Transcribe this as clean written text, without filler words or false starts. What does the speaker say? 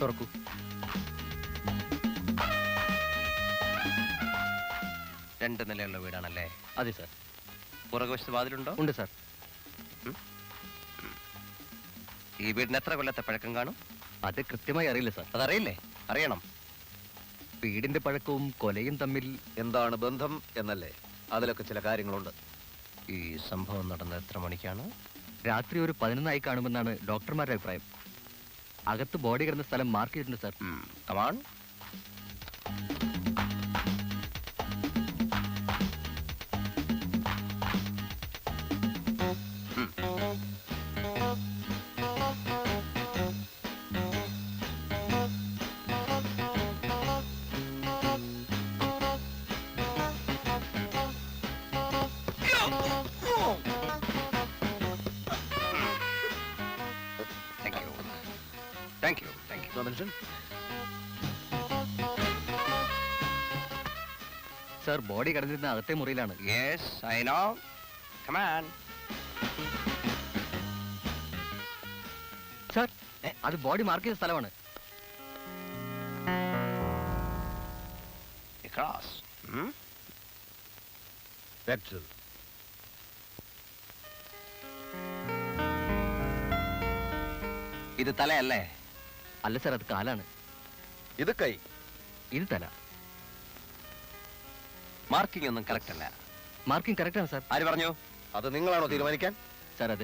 തുറക്കൂ. രണ്ട് നിലയുള്ള വീടാണല്ലേ? അതെ സാർ. പുറകുവശത്ത് വാതിലുണ്ടോ? ഉണ്ട് സാർ. ഈ വീടിന് എത്ര കൊല്ലത്തെ പഴക്കം കാണും? അത് കൃത്യമായി അറിയില്ല സാർ. അതറിയില്ലേ? അറിയണം. വീടിന്റെ പഴക്കവും കൊലയും തമ്മിൽ എന്താണ് ബന്ധം എന്നല്ലേ? അതിലൊക്കെ ചില കാര്യങ്ങളുണ്ട്. ഈ സംഭവം നടന്നത് എത്ര മണിക്കാണ്? രാത്രി ഒരു 11 കാണുമെന്നാണ് ഡോക്ടർമാരുടെ അഭിപ്രായം. അകത്ത് ബോഡി കിടന്ന സ്ഥലം മാർക്ക് ചെയ്തിട്ടുണ്ട് sir. Come on. Thank you. Sir, body കിടന്നിരുന്ന അകത്തെ മുറിയിലാണ്. Yes, I know. Come on. Sir, അത് ബോഡി മാർക്ക് ചെയ്ത സ്ഥലമാണ്. Across. ഇത് തലയല്ലേ? അല്ല സാർ, അത് കാലാണ്. ഇത് കൈ, ഇത് തല. മാർക്കിംഗ് ഒന്നും കറക്റ്റ് അല്ല. മാർക്കിംഗ് കറക്റ്റ് ആണ് സാർ. ആര് പറഞ്ഞു? അത് നിങ്ങളാണോ തീരുമാനിക്കാൻ? സാർ, അത്